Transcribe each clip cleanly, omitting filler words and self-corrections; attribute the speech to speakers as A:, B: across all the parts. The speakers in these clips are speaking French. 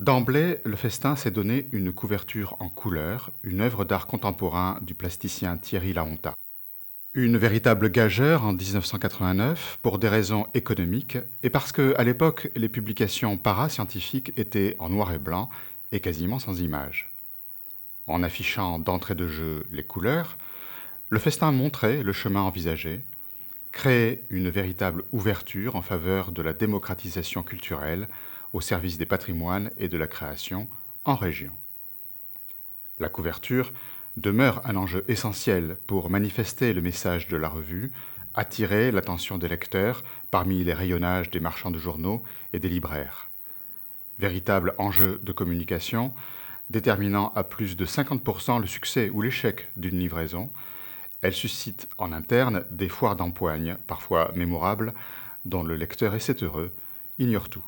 A: D'emblée, le festin s'est donné une couverture en couleur, une œuvre d'art contemporain du plasticien Thierry Lahontat. Une véritable gageure en 1989 pour des raisons économiques et parce que, à l'époque, les publications parascientifiques étaient en noir et blanc et quasiment sans images. En affichant d'entrée de jeu les couleurs, le festin montrait le chemin envisagé, créer une véritable ouverture en faveur de la démocratisation culturelle au service des patrimoines et de la création en région. La couverture demeure un enjeu essentiel pour manifester le message de la revue, attirer l'attention des lecteurs parmi les rayonnages des marchands de journaux et des libraires. Véritable enjeu de communication, déterminant à plus de 50% le succès ou l'échec d'une livraison, elle suscite en interne des foires d'empoigne, parfois mémorables, dont le lecteur et cet heureux ignore tout.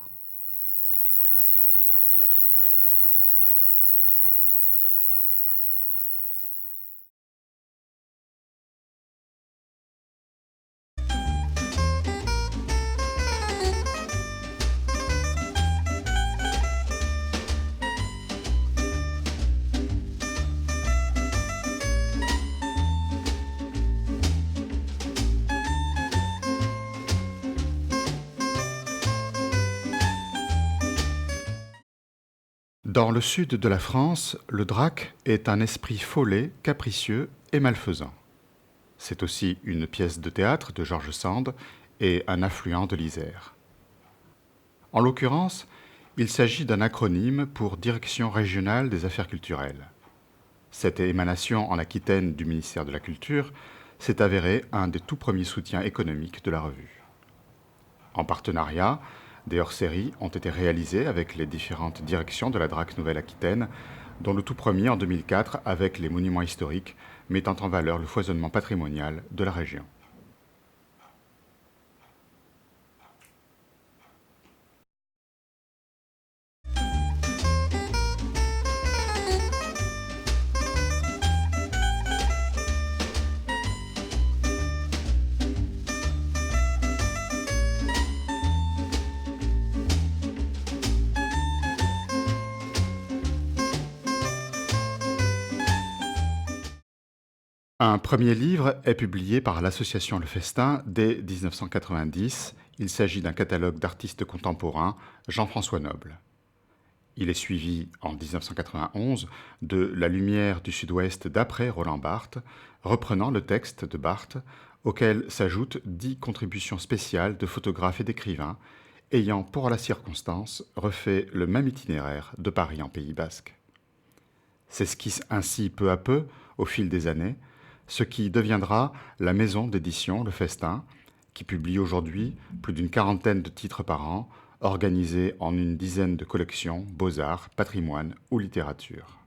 A: Dans le sud de la France, le drac est un esprit follet, capricieux et malfaisant. C'est aussi une pièce de théâtre de George Sand et un affluent de l'Isère. En l'occurrence, il s'agit d'un acronyme pour Direction régionale des affaires culturelles. Cette émanation en Aquitaine du ministère de la Culture s'est avérée un des tout premiers soutiens économiques de la revue. En partenariat, des hors-séries ont été réalisés avec les différentes directions de la DRAC Nouvelle-Aquitaine, dont le tout premier en 2004 avec les monuments historiques mettant en valeur le foisonnement patrimonial de la région. Un premier livre est publié par l'association Le Festin dès 1990. Il s'agit d'un catalogue d'artistes contemporains, Jean-François Noble. Il est suivi en 1991 de La lumière du Sud-Ouest d'après Roland Barthes, reprenant le texte de Barthes, auquel s'ajoutent 10 contributions spéciales de photographes et d'écrivains, ayant pour la circonstance refait le même itinéraire de Paris en Pays Basque. S'esquisse ainsi peu à peu, au fil des années, ce qui deviendra la maison d'édition Le Festin, qui publie aujourd'hui plus d'une quarantaine de titres par an, organisés en une dizaine de collections, beaux-arts, patrimoine ou littérature.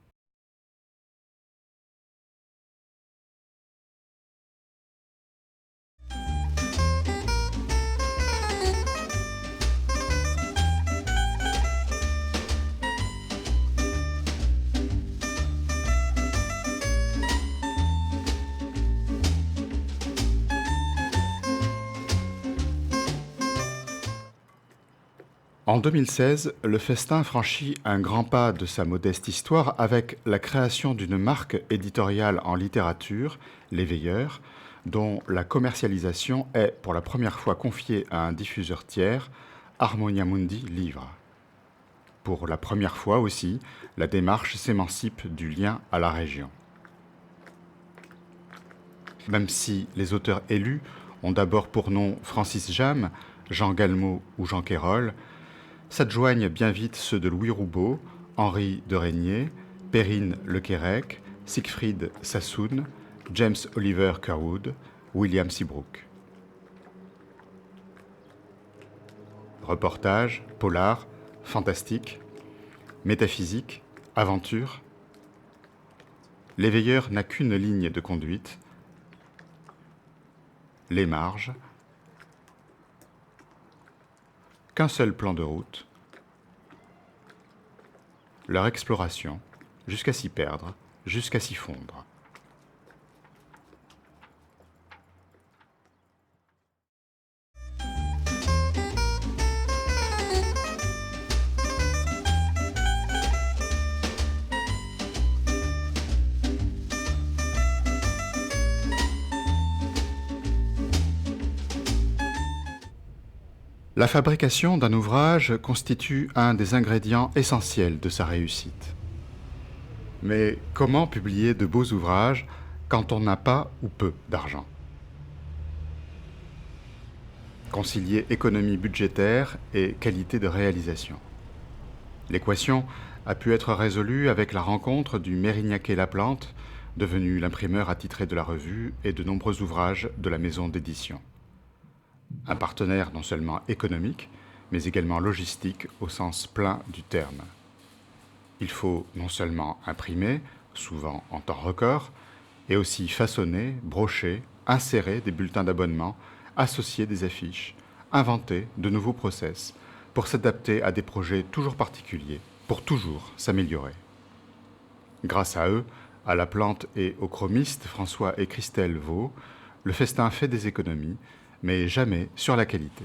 A: En 2016, le Festin franchit un grand pas de sa modeste histoire avec la création d'une marque éditoriale en littérature, Les Veilleurs, dont la commercialisation est pour la première fois confiée à un diffuseur tiers, Harmonia Mundi Livre. Pour la première fois aussi, la démarche s'émancipe du lien à la région. Même si les auteurs élus ont d'abord pour nom Francis Jam, Jean Galmot ou Jean Quérol, s'adjoignent bien vite ceux de Louis Roubaud, Henri de Régnier, Perrine Le Quérec, Siegfried Sassoon, James Oliver Curwood, William Seabrook. Reportage, polar, fantastique, métaphysique, aventure. Les Veilleurs n'a qu'une ligne de conduite, les marges, qu'un seul plan de route, leur exploration, jusqu'à s'y perdre, jusqu'à s'y fondre. La fabrication d'un ouvrage constitue un des ingrédients essentiels de sa réussite. Mais comment publier de beaux ouvrages quand on n'a pas ou peu d'argent? Concilier économie budgétaire et qualité de réalisation. L'équation a pu être résolue avec la rencontre du Mérignac-Laplante, devenu l'imprimeur attitré de la revue et de nombreux ouvrages de la maison d'édition. Un partenaire non seulement économique, mais également logistique au sens plein du terme. Il faut non seulement imprimer, souvent en temps record, et aussi façonner, brocher, insérer des bulletins d'abonnement, associer des affiches, inventer de nouveaux process pour s'adapter à des projets toujours particuliers, pour toujours s'améliorer. Grâce à eux, à Laplante et aux chromistes François et Christelle Vaux, le festin fait des économies, mais jamais sur la qualité.